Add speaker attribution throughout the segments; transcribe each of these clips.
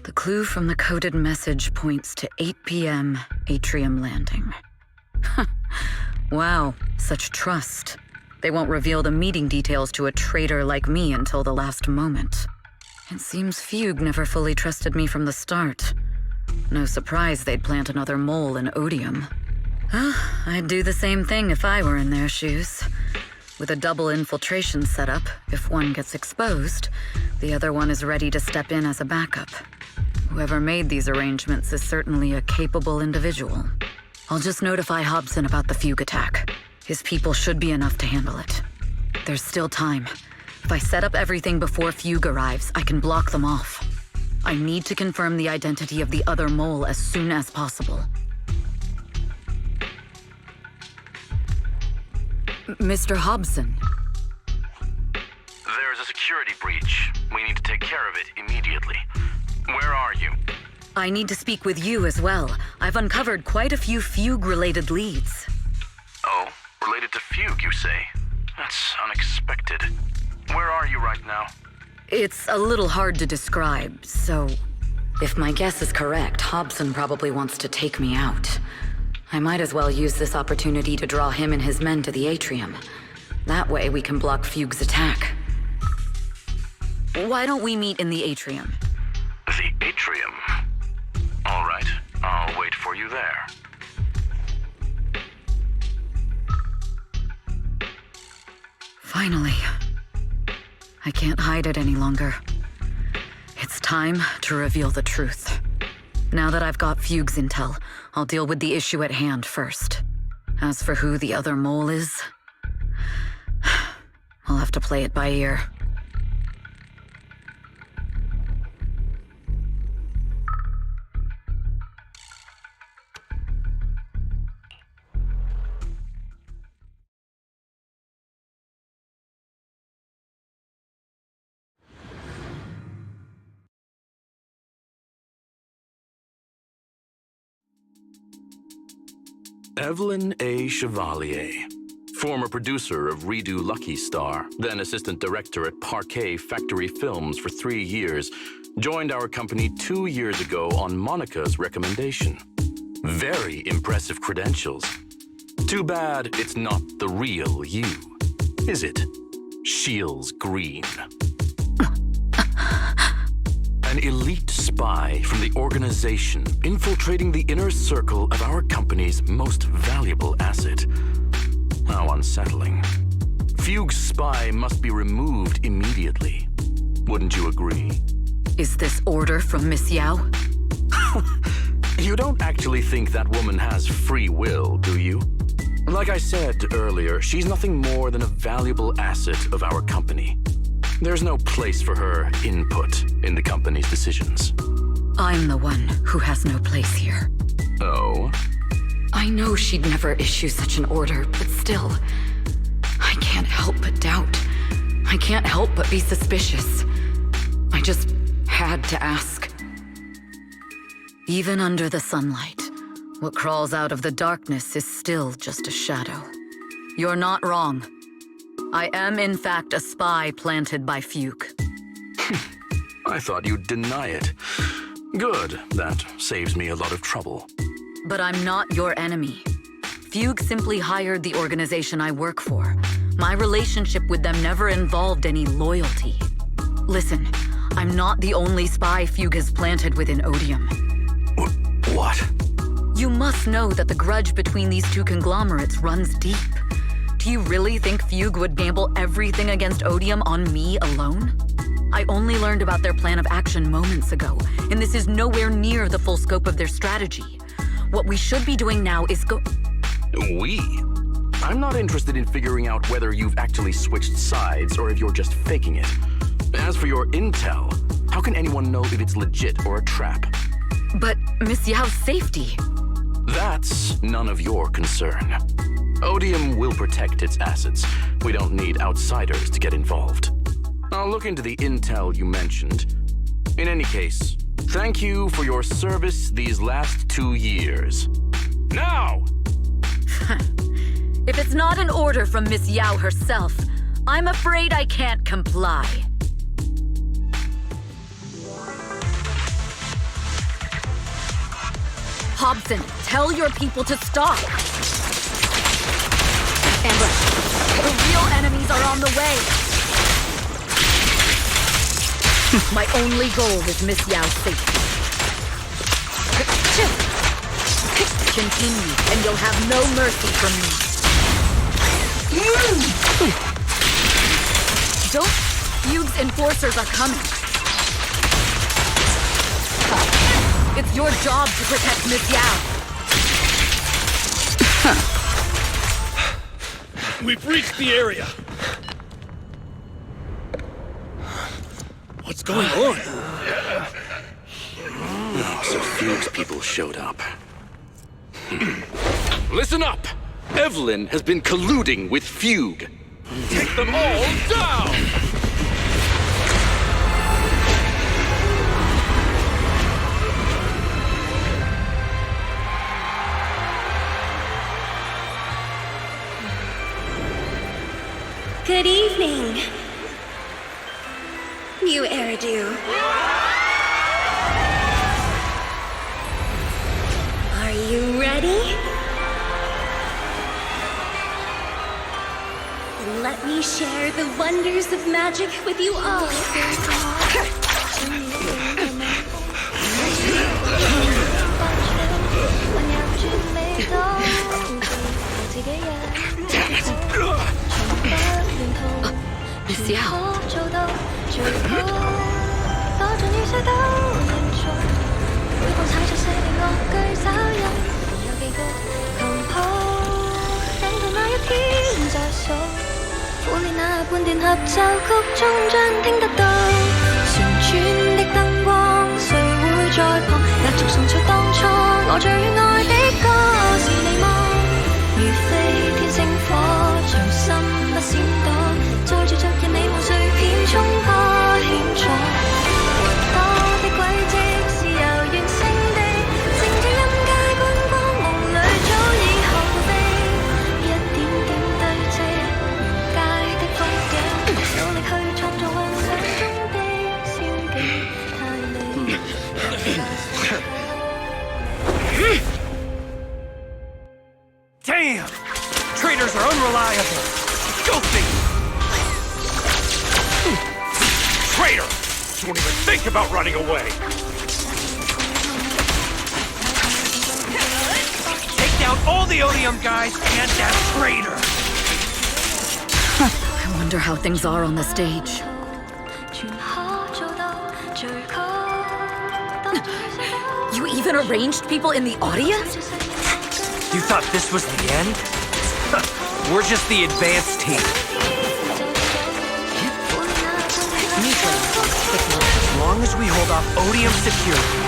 Speaker 1: The clue from the coded message points to 8 p.m. Atrium Landing. Wow, such trust. They won't reveal the meeting details to a traitor like me until the last moment. It seems Fugue never fully trusted me from the start. No surprise they'd plant another mole in Odium. I'd do the same thing if I were in their shoes. With a double infiltration setup, if one gets exposed, the other one is ready to step in as a backup. Whoever made these arrangements is certainly a capable individual. I'll just notify Hobson about the Fugue attack. His people should be enough to handle it. There's still time. If I set up everything before Fugue arrives, I can block them off. I need to confirm the identity of the other mole as soon as possible. Mr. Hobson.
Speaker 2: There is a security breach. We need to take care of it immediately. Where are you?
Speaker 1: I need to speak with you as well. I've uncovered quite a few Fugue-related leads.
Speaker 2: Oh, related to Fugue, you say? That's unexpected. Where are you right now?
Speaker 1: It's a little hard to describe, so... If my guess is correct, Hobson probably wants to take me out. I might as well use this opportunity to draw him and his men to the Atrium. That way we can block Fugue's attack. Why don't we meet in the Atrium?
Speaker 2: The Atrium? All right, I'll wait for you there.
Speaker 1: Finally. I can't hide it any longer. It's time to reveal the truth. Now that I've got Fugue's intel, I'll deal with the issue at hand first. As for who the other mole is, I'll have to play it by ear.
Speaker 2: Evelyn A. Chevalier, former producer of Redo Lucky Star, then assistant director at Parquet Factory Films for 3 years, joined our company 2 years ago on Monica's recommendation. Very impressive credentials. Too bad it's not the real you, is it? Shields Green. An elite spy from the organization infiltrating the inner circle of our company's most valuable asset. How unsettling. Fugue's spy must be removed immediately. Wouldn't you agree?
Speaker 1: Is this order from Miss Yao?
Speaker 2: You don't actually think that woman has free will, do you? Like I said earlier, she's nothing more than a valuable asset of our company. There's no place for her input in the company's decisions.
Speaker 1: I'm the one who has no place here.
Speaker 2: Oh?
Speaker 1: I know she'd never issue such an order, but still, I can't help but doubt. I can't help but be suspicious. I just had to ask. Even under the sunlight, what crawls out of the darkness is still just a shadow. You're not wrong. I am, in fact, a spy planted by Fuke.
Speaker 2: I thought you'd deny it. Good. That saves me a lot of trouble.
Speaker 1: But I'm not your enemy. Fugue simply hired the organization I work for. My relationship with them never involved any loyalty. Listen, I'm not the only spy Fugue has planted within Odium.
Speaker 2: What?
Speaker 1: You must know that the grudge between these two conglomerates runs deep. Do you really think Fugue would gamble everything against Odium on me alone? I only learned about their plan of action moments ago, and this is nowhere near the full scope of their strategy. What we should be doing now is
Speaker 2: We? I'm not interested in figuring out whether you've actually switched sides or if you're just faking it. As for your intel, how can anyone know if it's legit or a trap?
Speaker 1: But Miss Yao's safety.
Speaker 2: That's none of your concern. Odium will protect its assets. We don't need outsiders to get involved. I'll look into the intel you mentioned. In any case, thank you for your service these last 2 years. Now!
Speaker 1: If it's not an order from Miss Yao herself, I'm afraid I can't comply. Hobson, tell your people to stop! Ambush! The real enemies are on the way! My only goal is Miss Yao's safety. Continue, and you'll have no mercy from me. Don't. Fugue's enforcers are coming. It's your job to protect Miss Yao.
Speaker 3: We've reached the area. What's going on?
Speaker 2: So Fugue's people showed up. Listen up! Evelyn has been colluding with Fugue.
Speaker 3: Take them all down!
Speaker 4: Good evening, new heir-do. Are you ready? Then let me share the wonders of magic with you all.
Speaker 1: Miss Yao.
Speaker 3: Damn! Traitors are unreliable. Filthy! Traitor! Don't even think about running away! Take down all the Odium guys and that traitor!
Speaker 1: I wonder how things are on the stage. You even arranged people in the audience?
Speaker 3: You thought this was the end? We're just the advanced team. As long as we hold off Odium security.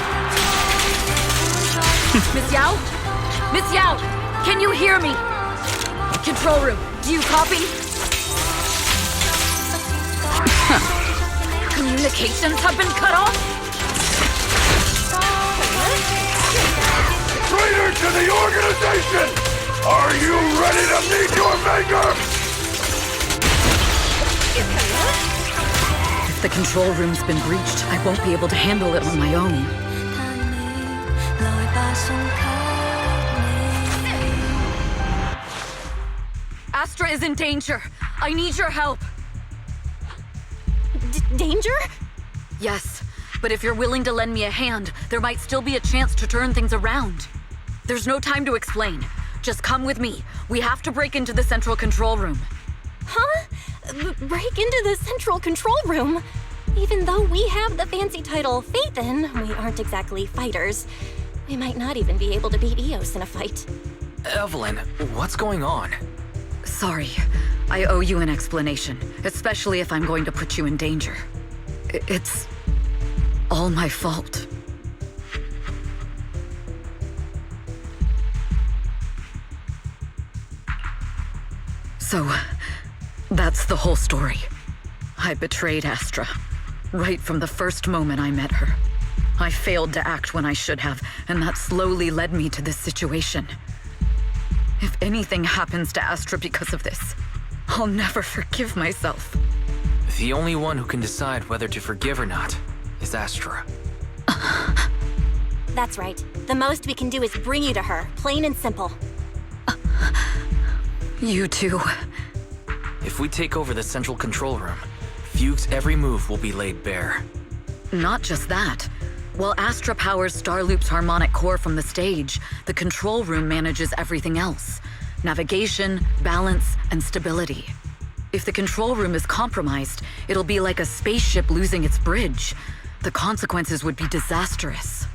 Speaker 1: Miss Yao? Miss Yao, can you hear me? Control room, do you copy? communications have been cut off?
Speaker 5: Traitor to the organization! Are you ready to meet your maker?
Speaker 1: If the control room's been breached, I won't be able to handle it on my own. Astra is in danger. I need your help.
Speaker 4: Danger?
Speaker 1: Yes, but if you're willing to lend me a hand, there might still be a chance to turn things around. There's no time to explain. Just come with me. We have to break into the central control room.
Speaker 4: Huh? Break into the central control room? Even though we have the fancy title Phaethon, we aren't exactly fighters. We might not even be able to beat Eos in a fight.
Speaker 3: Evelyn, what's going on?
Speaker 1: Sorry. I owe you an explanation, especially if I'm going to put you in danger. It's all my fault. So, that's the whole story. I betrayed Astra, right from the first moment I met her. I failed to act when I should have, and that slowly led me to this situation. If anything happens to Astra because of this, I'll never forgive myself.
Speaker 3: The only one who can decide whether to forgive or not is Astra.
Speaker 4: That's right. The most we can do is bring you to her, plain and simple.
Speaker 1: You too.
Speaker 3: If we take over the central control room, Fugue's every move will be laid bare.
Speaker 1: Not just that. While Astra powers Starloop's harmonic core from the stage, the control room manages everything else. Navigation, balance, and stability. If the control room is compromised, it'll be like a spaceship losing its bridge. The consequences would be disastrous.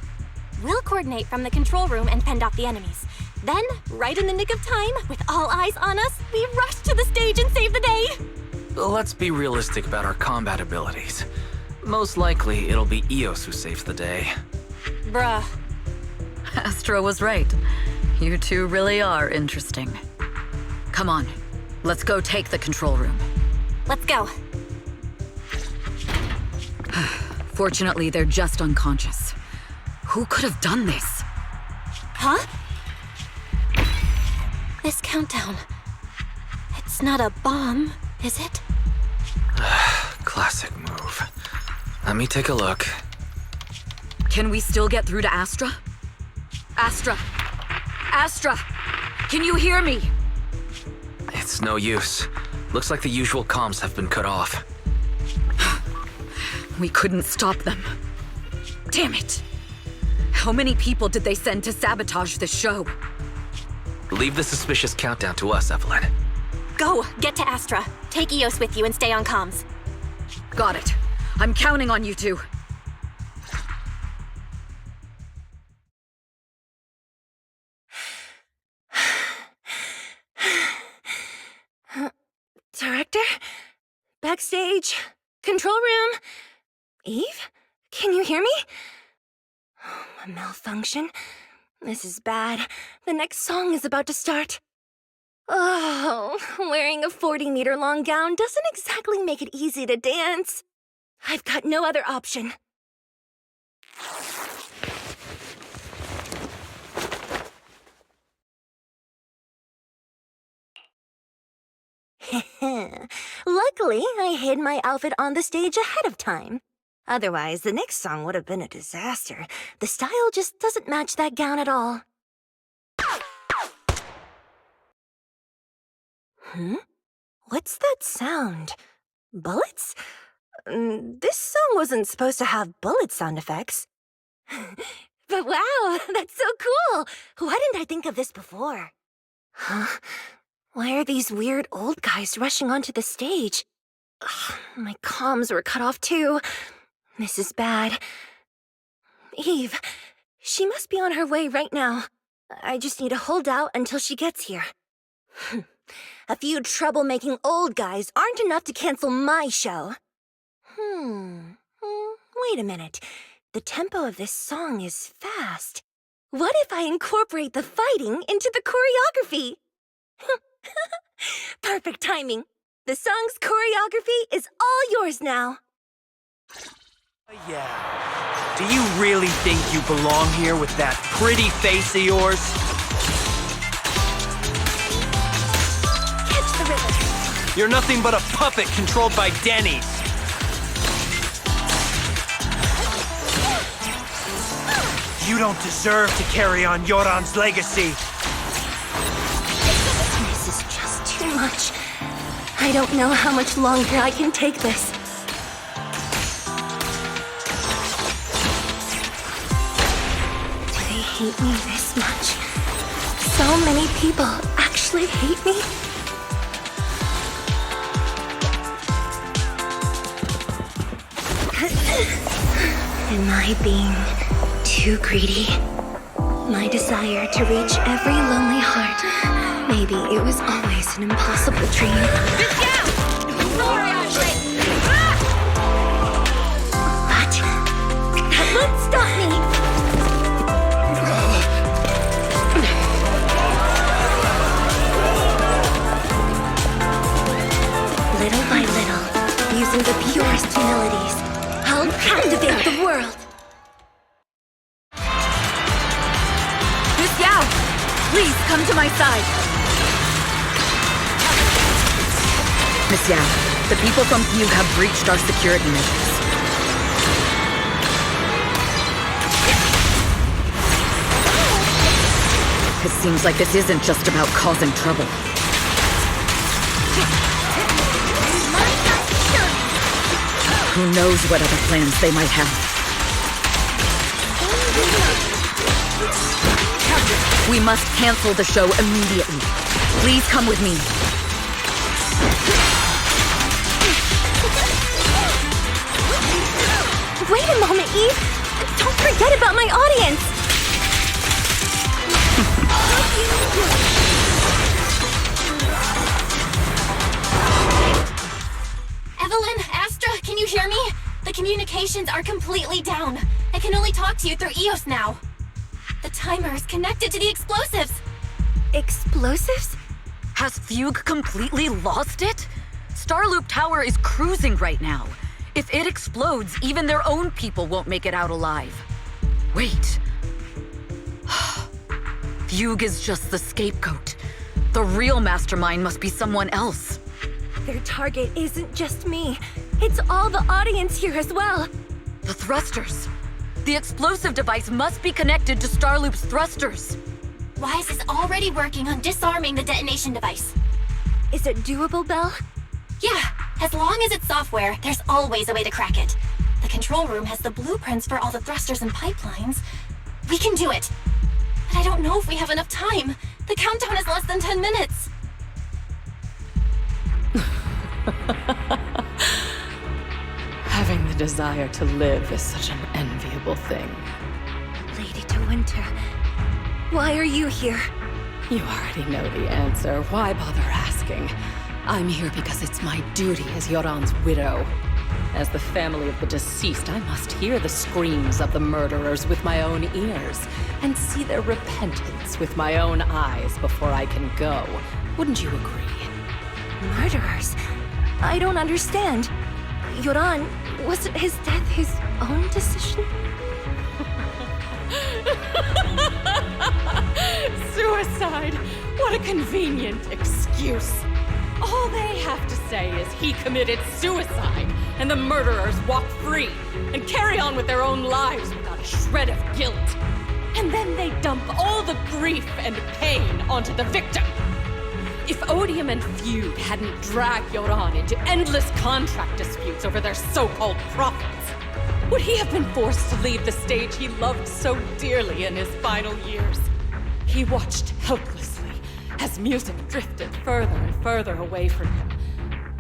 Speaker 4: We'll coordinate from the control room and fend off the enemies. Then, right in the nick of time, with all eyes on us, we rush to the stage and save the day!
Speaker 3: Let's be realistic about our combat abilities. Most likely, it'll be Eos who saves the day.
Speaker 4: Bruh.
Speaker 1: Astra was right. You two really are interesting. Come on, let's go take the control room.
Speaker 4: Let's go.
Speaker 1: Fortunately, they're just unconscious. Who could have done this?
Speaker 4: Huh? This countdown. It's not a bomb, is it?
Speaker 3: Classic move. Let me take a look.
Speaker 1: Can we still get through to Astra? Astra! Astra! Can you hear me?
Speaker 3: It's no use. Looks like the usual comms have been cut off.
Speaker 1: We couldn't stop them. Damn it! How many people did they send to sabotage the show?
Speaker 3: Leave the suspicious countdown to us, Evelyn.
Speaker 4: Go, get to Astra. Take Eos with you and stay on comms.
Speaker 1: Got it. I'm counting on you two.
Speaker 6: Director? Backstage? Control room? Eve? Can you hear me? A malfunction? This is bad. The next song is about to start. Oh, wearing a 40-meter-long gown doesn't exactly make it easy to dance. I've got no other option. Luckily, I hid my outfit on the stage ahead of time. Otherwise, the next song would have been a disaster. The style just doesn't match that gown at all. What's that sound? Bullets? This song wasn't supposed to have bullet sound effects. But wow, that's so cool! Why didn't I think of this before? Huh? Why are these weird old guys rushing onto the stage? Ugh, my comms were cut off too. This is bad. Eve, she must be on her way right now. I just need to hold out until she gets here. A few troublemaking old guys aren't enough to cancel my show. Wait a minute. The tempo of this song is fast. What if I incorporate the fighting into the choreography? Perfect timing. The song's choreography is all yours now.
Speaker 7: Yeah. Do you really think you belong here with that pretty face of yours?
Speaker 6: Catch the rhythm.
Speaker 7: You're nothing but a puppet controlled by Denny's. You don't deserve to carry on Yoran's legacy.
Speaker 6: This is just too much. I don't know how much longer I can take this. Do they hate me this much? So many people actually hate me? Am I being too greedy? My desire to reach every lonely heart. Maybe it was always an impossible dream. But that won't stop me. Little by little, using the purest melodies, I'll captivate the world.
Speaker 1: Miss Yao, please come to my side. Miss Yao, the people from Fugue have breached our security measures. It seems like this isn't just about causing trouble. Who knows what other plans they might have. We must cancel the show immediately. Please come with me.
Speaker 6: Wait a moment, Eve! Don't forget about my audience!
Speaker 4: Evelyn, Astra, can you hear me? The communications are completely down. I can only talk to you through EOS now. The timer is connected to the explosives.
Speaker 6: Explosives?
Speaker 1: Has Fugue completely lost it? Starloop Tower is cruising right now. If it explodes, even their own people won't make it out alive. Wait. Fugue is just the scapegoat. The real mastermind must be someone else.
Speaker 6: Their target isn't just me. It's all the audience here as well.
Speaker 1: The thrusters. The explosive device must be connected to Starloop's thrusters.
Speaker 4: Wise is already working on disarming the detonation device.
Speaker 6: Is it doable, Belle?
Speaker 4: Yeah, as long as it's software, there's always a way to crack it. The control room has the blueprints for all the thrusters and pipelines. We can do it. But I don't know if we have enough time. The countdown is less than 10 minutes.
Speaker 8: Having the desire to live is such an enviable thing.
Speaker 6: Lady De Winter, why are you here?
Speaker 8: You already know the answer. Why bother asking? I'm here because it's my duty as Yoran's widow. As the family of the deceased, I must hear the screams of the murderers with my own ears, and see their repentance with my own eyes before I can go. Wouldn't you agree?
Speaker 6: Murderers? I don't understand. Yoran, wasn't his death his own decision?
Speaker 8: Suicide! What a convenient excuse. All they have to say is he committed suicide, and the murderers walk free and carry on with their own lives without a shred of guilt. And then they dump all the grief and pain onto the victim. If Odium and Fugue hadn't dragged Yoran into endless contract disputes over their so-called profits, would he have been forced to leave the stage he loved so dearly in his final years? He watched helplessly as music drifted further and further away from him,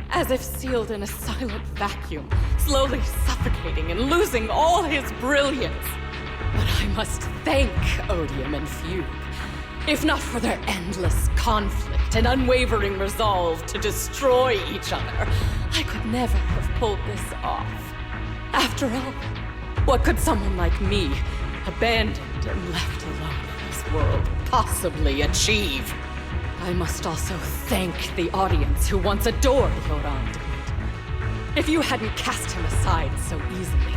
Speaker 8: as if sealed in a silent vacuum, slowly suffocating and losing all his brilliance. But I must thank Odium and Fugue, if not for their endless conflict and unwavering resolve to destroy each other, I could never have pulled this off. After all, what could someone like me, abandoned and left alone in this world, possibly achieve? I must also thank the audience who once adored Yoran de Winter. If you hadn't cast him aside so easily,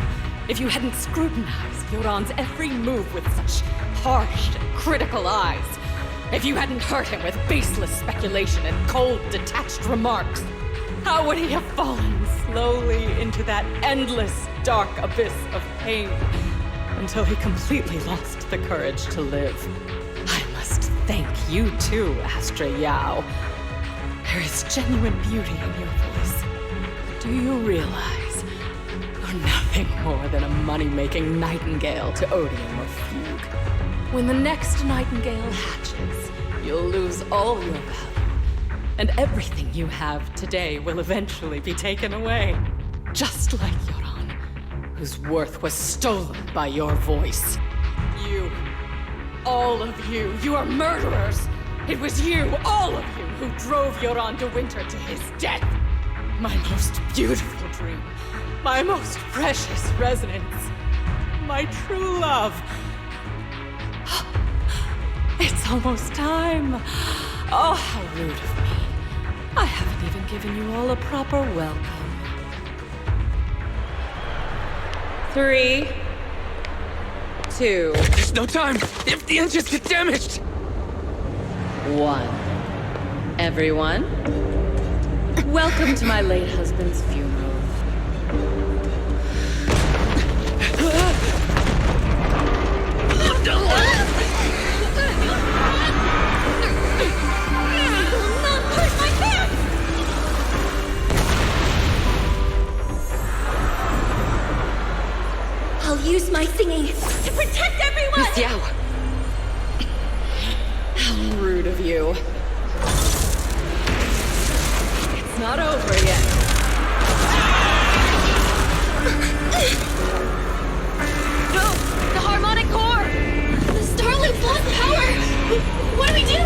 Speaker 8: if you hadn't scrutinized Yoran's every move with such harsh and critical eyes, if you hadn't hurt him with baseless speculation and cold, detached remarks, how would he have fallen slowly into that endless, dark abyss of pain until he completely lost the courage to live? I must thank you too, Astra Yao. There is genuine beauty in your voice. Do you realize you're nothing more than a money-making nightingale to odium or fugue? When the next nightingale hatches, you'll lose all your value, and everything you have today will eventually be taken away. Just like Yoran, whose worth was stolen by your voice. You, all of you, you are murderers! It was you, all of you, who drove Yoran de Winter to his death! My most beautiful dream, my most precious resonance, my true love. It's almost time. Oh, how rude of me. I haven't even given you all a proper welcome. 3, 2,
Speaker 7: There's no time! If the engines get damaged!
Speaker 8: 1. Everyone, welcome to my late husband's funeral.
Speaker 6: I'll use my singing to protect everyone!
Speaker 8: Miss Yao! How rude of you. It's not over yet.
Speaker 4: No! The harmonic core! The Starlink's lost power! What do we do?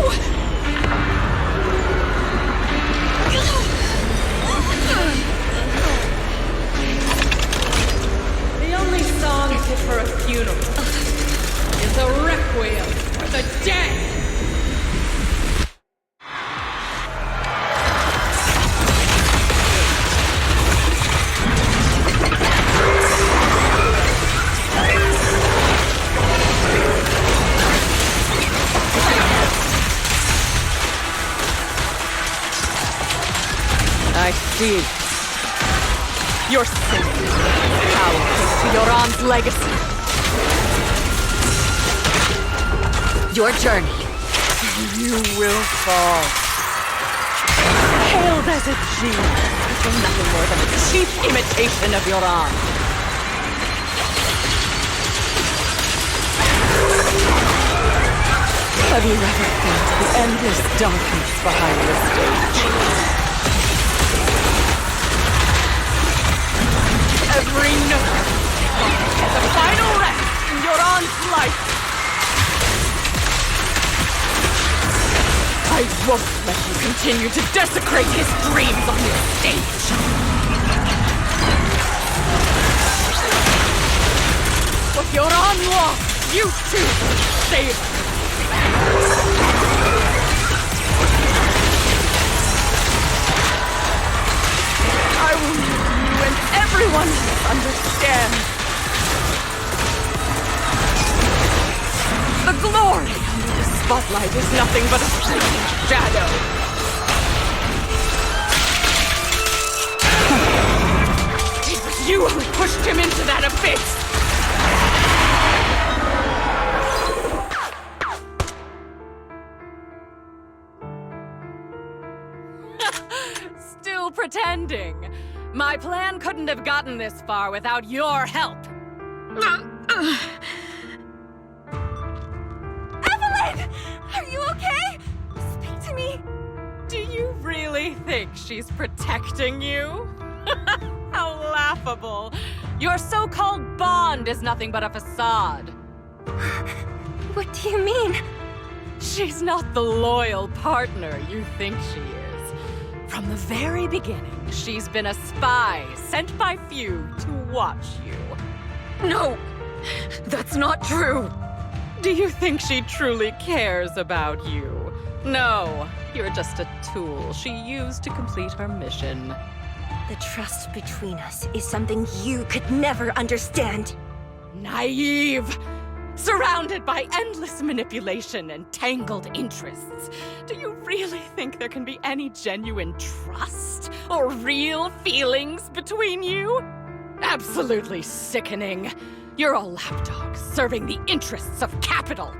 Speaker 8: The only song fit for a funeral is a requiem for the dead! I see. You're sinking power to Yoran's legacy.
Speaker 1: Your journey.
Speaker 8: You will fall. Hailed as a genius, you're nothing more than a cheap imitation of Yoran. Have you ever felt the endless darkness behind the stage? Every note is a final rest in Yoran's life. I won't let you continue to desecrate his dreams on this stage. What Yoran lost, you too save it. I will make you and everyone else understand. The glory under the spotlight is nothing but a fleeting shadow. It was you who pushed him into that abyss. Still pretending. My plan couldn't have gotten this far without your help.
Speaker 6: Evelyn! Are you okay? Speak to me.
Speaker 8: Do you really think she's protecting you? How laughable. Your so-called bond is nothing but a facade.
Speaker 6: What do you mean?
Speaker 8: She's not the loyal partner you think she is. From the very beginning, she's been a spy sent by few to watch you.
Speaker 1: No! That's not true!
Speaker 8: Do you think she truly cares about you? No, you're just a tool she used to complete her mission.
Speaker 6: The trust between us is something you could never understand.
Speaker 8: Naive! Surrounded by endless manipulation and tangled interests. Do you really think there can be any genuine trust or real feelings between you? Absolutely sickening. You're a lapdog serving the interests of capital.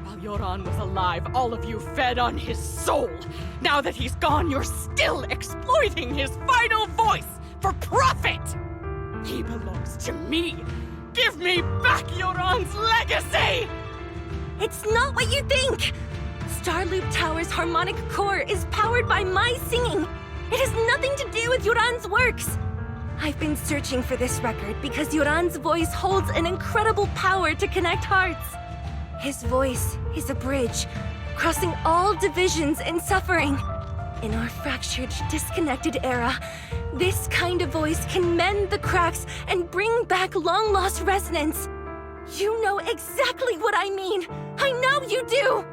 Speaker 8: While Yoran was alive, all of you fed on his soul. Now that he's gone, you're still exploiting his final voice for profit! He belongs to me. Give me back Yoran's legacy!
Speaker 6: It's not what you think! Starloop Tower's harmonic core is powered by my singing. It has nothing to do with Yoran's works. I've been searching for this record because Yoran's voice holds an incredible power to connect hearts. His voice is a bridge, crossing all divisions and suffering. In our fractured, disconnected era, this kind of voice can mend the cracks and bring back long-lost resonance. You know exactly what I mean. I know you do!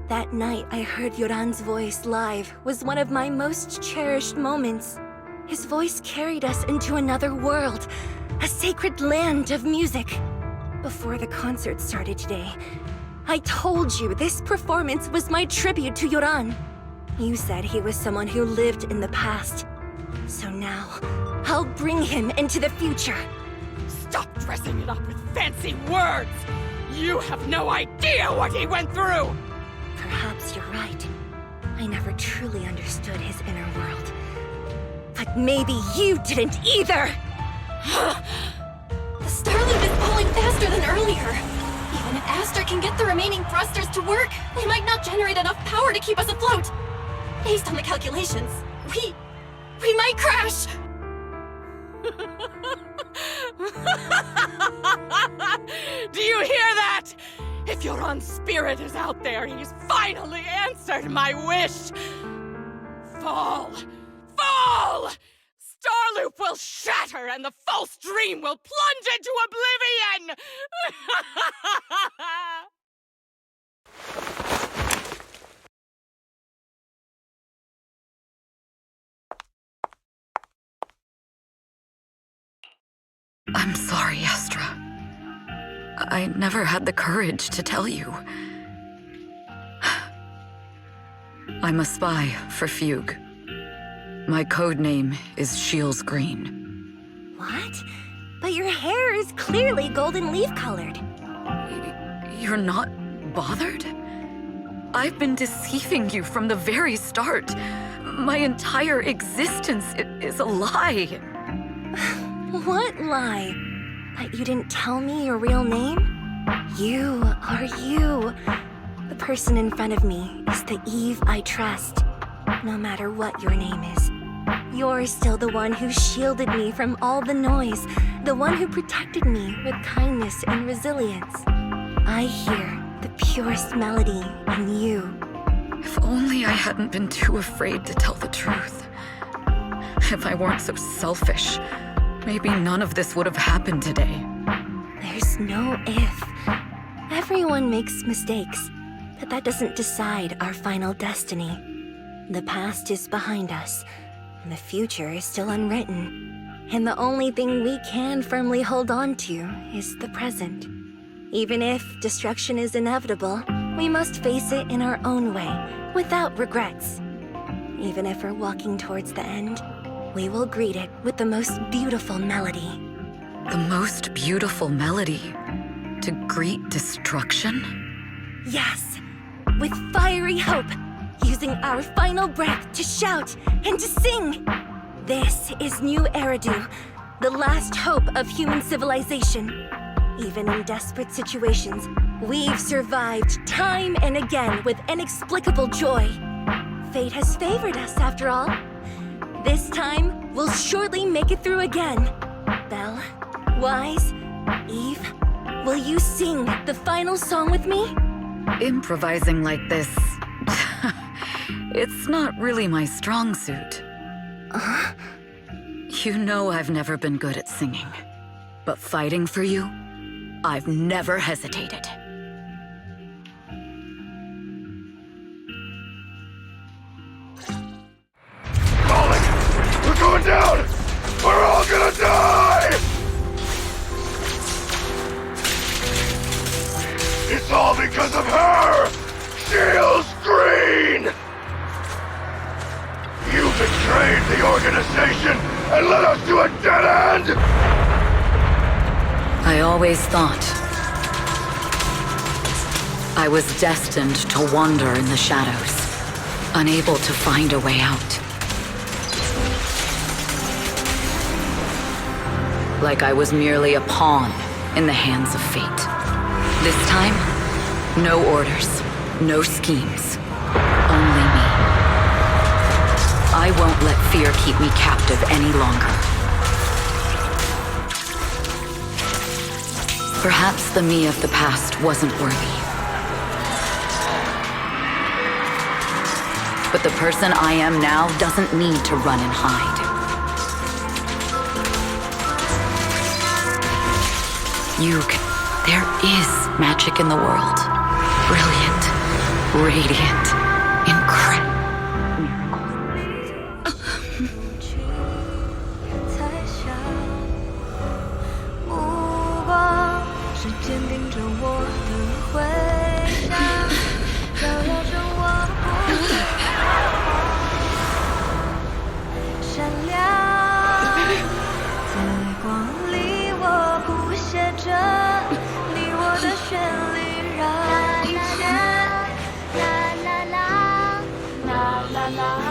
Speaker 6: That night I heard Yoran's voice live was one of my most cherished moments. His voice carried us into another world, a sacred land of music. Before the concert started today, I told you this performance was my tribute to Yoran. You said he was someone who lived in the past. So now, I'll bring him into the future.
Speaker 8: Stop dressing it up with fancy words! You have no idea what he went through!
Speaker 6: Perhaps you're right. I never truly understood his inner world. But maybe you didn't either!
Speaker 4: The Starloop is pulling faster than earlier. Even if Astra can get the remaining thrusters to work, they might not generate enough power to keep us afloat. Based on the calculations, we might crash!
Speaker 8: Do you hear that? If Yoran's spirit is out there, he's finally answered my wish! Fall! Fall! Starloop will shatter and the false dream will plunge into oblivion!
Speaker 1: I'm sorry, Astra. I never had the courage to tell you. I'm a spy for Fugue. My code name is Shields Green.
Speaker 6: What? But your hair is clearly golden leaf-colored.
Speaker 1: You're not bothered? I've been deceiving you from the very start. My entire existence is a lie.
Speaker 6: What lie? That you didn't tell me your real name? You are you. The person in front of me is the Eve I trust. No matter what your name is. You're still the one who shielded me from all the noise. The one who protected me with kindness and resilience. I hear the purest melody in you.
Speaker 1: If only I hadn't been too afraid to tell the truth. If I weren't so selfish, maybe none of this would have happened today.
Speaker 6: There's no if. Everyone makes mistakes, but that doesn't decide our final destiny. The past is behind us, and the future is still unwritten. And the only thing we can firmly hold on to is the present. Even if destruction is inevitable, we must face it in our own way, without regrets. Even if we're walking towards the end, we will greet it with the most beautiful melody.
Speaker 1: The most beautiful melody? To greet destruction?
Speaker 6: Yes, with fiery hope, using our final breath to shout and to sing. This is New Eridu, the last hope of human civilization. Even in desperate situations, we've survived time and again with inexplicable joy. Fate has favored us, after all. This time, we'll surely make it through again. Belle, Wise, Eve, will you sing the final song with me?
Speaker 1: Improvising like this... it's not really my strong suit. You know I've never been good at singing. But fighting for you, I've never hesitated.
Speaker 5: because of her! Shield's green! You betrayed the organization and led us to a dead end!
Speaker 1: I always thought I was destined to wander in the shadows, unable to find a way out. Like I was merely a pawn in the hands of fate. This time, no orders, no schemes, only me. I won't let fear keep me captive any longer. Perhaps the me of the past wasn't worthy. But the person I am now doesn't need to run and hide. There is magic in the world. Brilliant, radiant, incredible.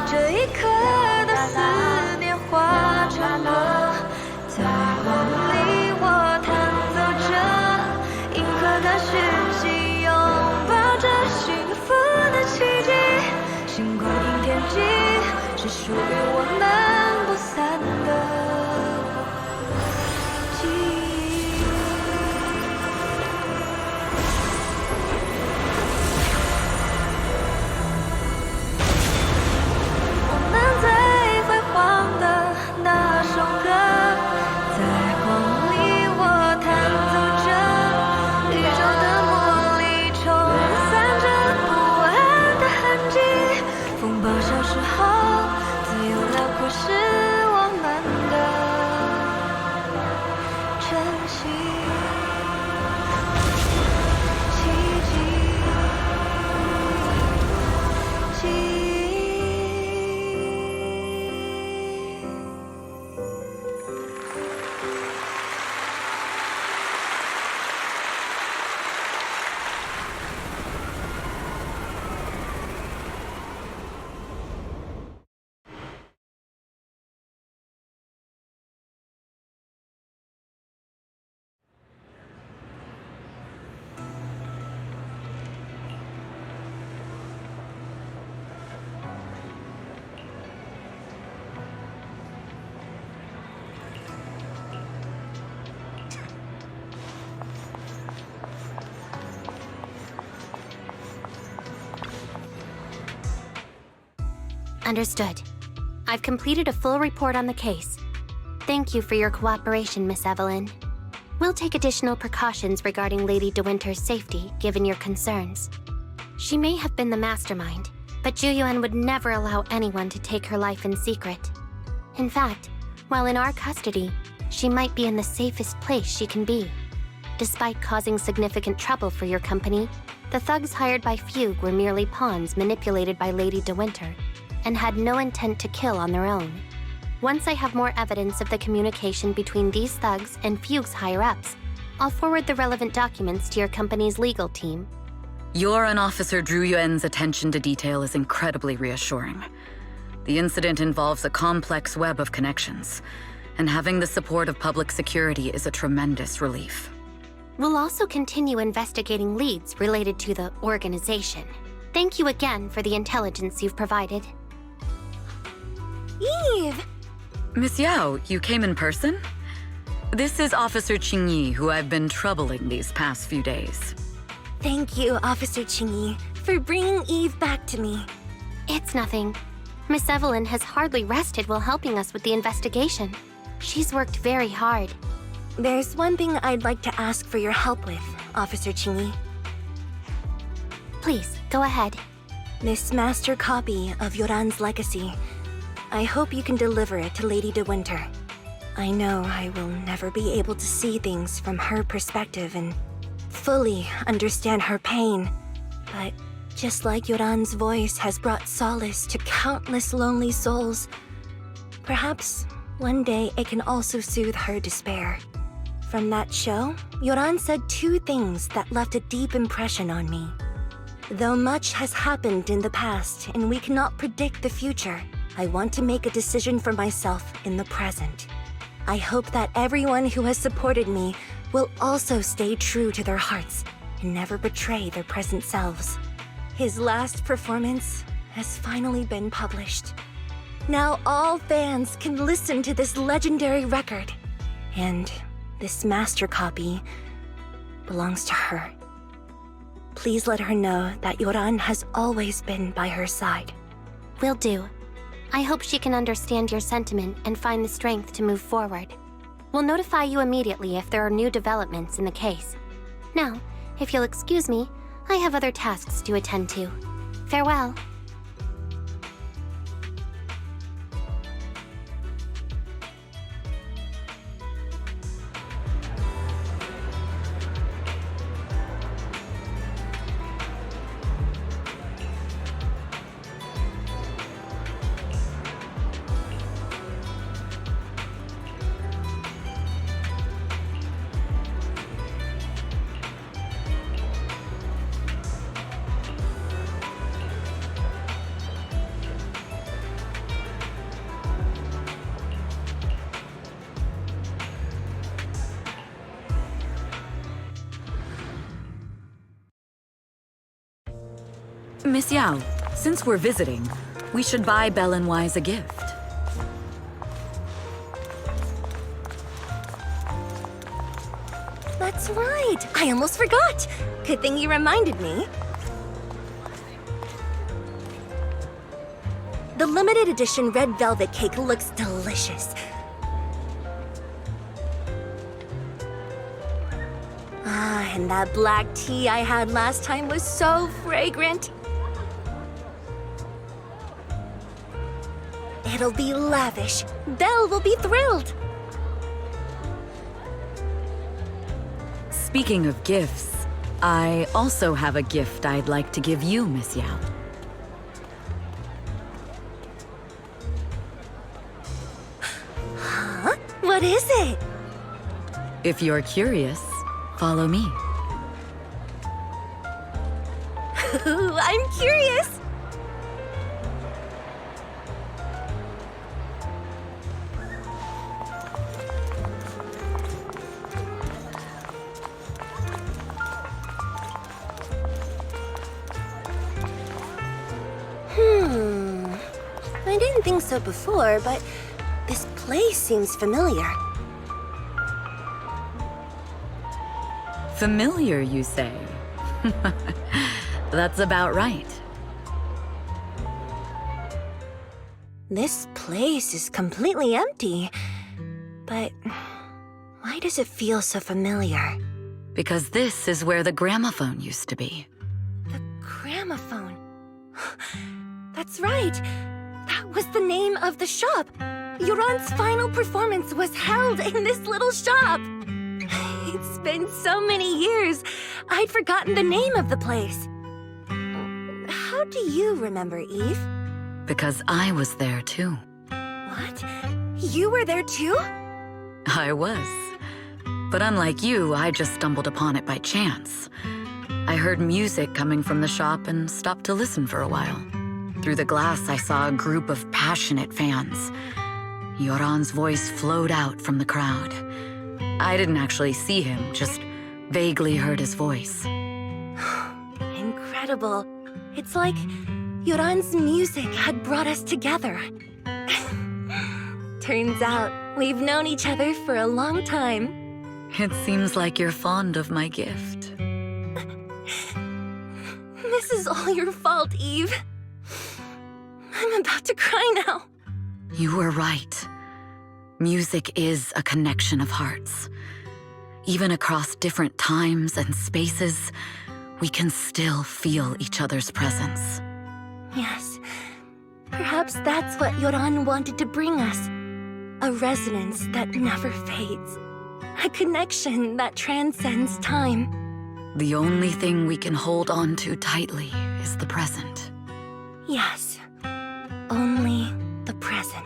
Speaker 6: 这一刻的思念化成歌，在光里我弹奏着银河的讯息，拥抱着幸福的奇迹。星光映天际，是属于我们不散的记忆。我们最辉煌的那首歌，在光里我弹奏着，宇宙的魔力冲散着不安的痕迹。风暴消失后，自由辽阔是我们的晨曦，奇迹，记忆。
Speaker 4: Understood. I've completed a full report on the case. Thank you for your cooperation, Miss Evelyn. We'll take additional precautions regarding Lady De Winter's safety, given your concerns. She may have been the mastermind, but Juyuan would never allow anyone to take her life in secret. In fact, while in our custody, she might be in the safest place she can be. Despite causing significant trouble for your company, the thugs hired by Fugue were merely pawns manipulated by Lady De Winter, and had no intent to kill on their own. Once I have more evidence of the communication between these thugs and Fugue's higher-ups, I'll forward the relevant documents to your company's legal team.
Speaker 1: Your and Officer Zhu Yuan's attention to detail is incredibly reassuring. The incident involves a complex web of connections, and having the support of public security is a tremendous relief.
Speaker 4: We'll also continue investigating leads related to the organization. Thank you again for the intelligence you've provided.
Speaker 6: Eve!
Speaker 1: Miss Yao, you came in person? This is Officer Qingyi, who I've been troubling these past few days.
Speaker 6: Thank you, Officer Qingyi, for bringing Eve back to me.
Speaker 4: It's nothing. Miss Evelyn has hardly rested while helping us with the investigation. She's worked very hard.
Speaker 6: There's one thing I'd like to ask for your help with, Officer Qingyi.
Speaker 4: Please, go ahead.
Speaker 6: This master copy of Yoran's legacy. I hope you can deliver it to Lady De Winter. I know I will never be able to see things from her perspective, and fully understand her pain, but just like Yoran's voice has brought solace to countless lonely souls, perhaps one day it can also soothe her despair. From that show, Yoran said two things that left a deep impression on me. Though much has happened in the past and we cannot predict the future, I want to make a decision for myself in the present. I hope that everyone who has supported me will also stay true to their hearts and never betray their present selves. His last performance has finally been published. Now all fans can listen to this legendary record, and this master copy belongs to her. Please let her know that Yoran has always been by her side.
Speaker 9: Will do. I hope she can understand your sentiment and find the strength to move forward. We'll notify you immediately if there are new developments in the case. Now, if you'll excuse me, I have other tasks to attend to. Farewell.
Speaker 1: Miss Yao, since we're visiting, we should buy Belle and Wise a gift.
Speaker 6: That's right! I almost forgot! Good thing you reminded me. The limited edition red velvet cake looks delicious. Ah, and that black tea I had last time was so fragrant. It'll be lavish. Belle will be thrilled.
Speaker 1: Speaking of gifts, I also have a gift I'd like to give you, Miss Yao.
Speaker 6: Huh? What is it?
Speaker 1: If you're curious, follow me.
Speaker 6: I'm curious. I didn't think so before, but this place seems familiar.
Speaker 1: Familiar, you say? That's about right.
Speaker 6: This place is completely empty. But why does it feel so familiar?
Speaker 1: Because this is where the gramophone used to be.
Speaker 6: The gramophone. That's right. That was the name of the shop. Yoran's final performance was held in this little shop. It's been so many years, I'd forgotten the name of the place. How do you remember, Eve?
Speaker 1: Because I was there too.
Speaker 6: What? You were there too?
Speaker 1: I was. But unlike you, I just stumbled upon it by chance. I heard music coming from the shop and stopped to listen for a while. Through the glass, I saw a group of passionate fans. Yoran's voice flowed out from the crowd. I didn't actually see him, just vaguely heard his voice.
Speaker 6: Incredible. It's like Yoran's music had brought us together. Turns out, we've known each other for a long time.
Speaker 1: It seems like you're fond of my gift.
Speaker 6: This is all your fault, Eve. I'm about to cry now.
Speaker 1: You were right. Music is a connection of hearts. Even across different times and spaces, we can still feel each other's presence.
Speaker 6: Yes. Perhaps that's what Yoran wanted to bring us. A resonance that never fades. A connection that transcends time.
Speaker 1: The only thing we can hold on to tightly is the present.
Speaker 6: Yes, only the present.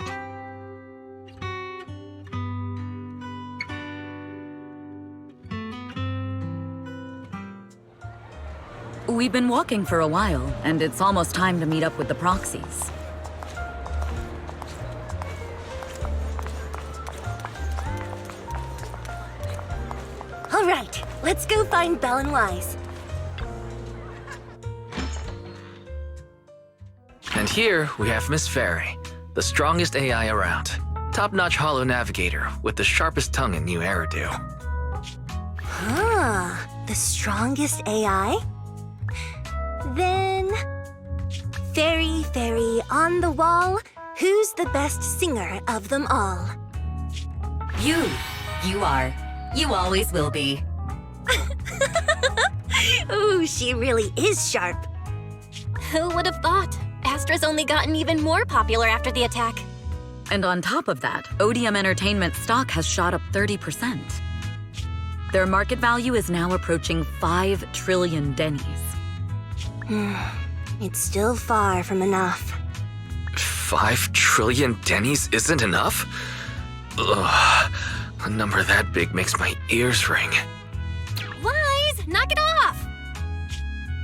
Speaker 1: We've been walking for a while, and it's almost time to meet up with the proxies.
Speaker 6: All right, let's go find Belle and Wise.
Speaker 3: And here we have Miss Fairy, the strongest AI around. Top-notch holo navigator with the sharpest tongue in New Eridu.
Speaker 6: The strongest AI? Then... Fairy, fairy, on the wall, who's the best singer of them all?
Speaker 10: You. You are. You always will be.
Speaker 6: Ooh, she really is sharp.
Speaker 4: Who would have thought? Astra's only gotten even more popular after the attack.
Speaker 1: And on top of that, ODM Entertainment stock has shot up 30%. Their market value is now approaching 5 trillion dennies.
Speaker 6: It's still far from enough.
Speaker 3: 5 trillion dennies isn't enough? Ugh, a number that big makes my ears ring.
Speaker 4: Wise, knock it off!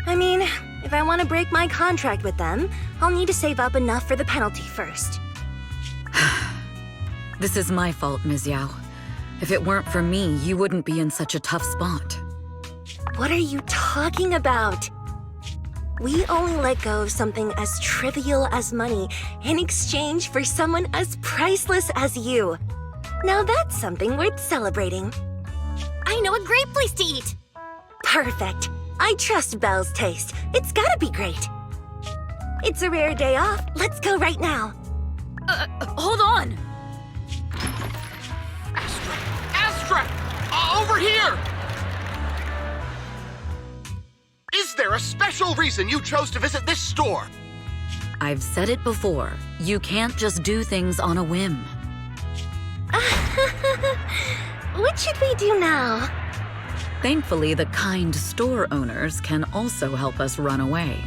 Speaker 6: I mean, if I want to break my contract with them, I'll need to save up enough for the penalty first.
Speaker 1: This is my fault, Ms. Yao. If it weren't for me, you wouldn't be in such a tough spot.
Speaker 6: What are you talking about? We only let go of something as trivial as money in exchange for someone as priceless as you. Now that's something worth celebrating.
Speaker 4: I know a great place to eat!
Speaker 6: Perfect. I trust Belle's taste. It's gotta be great. It's a rare day off. Let's go right now.
Speaker 1: Hold on!
Speaker 5: Astra! Over here! Is there a special reason you chose to visit this store?
Speaker 1: I've said it before. You can't just do things on a whim.
Speaker 6: What should we do now?
Speaker 1: Thankfully, the kind store owners can also help us run away.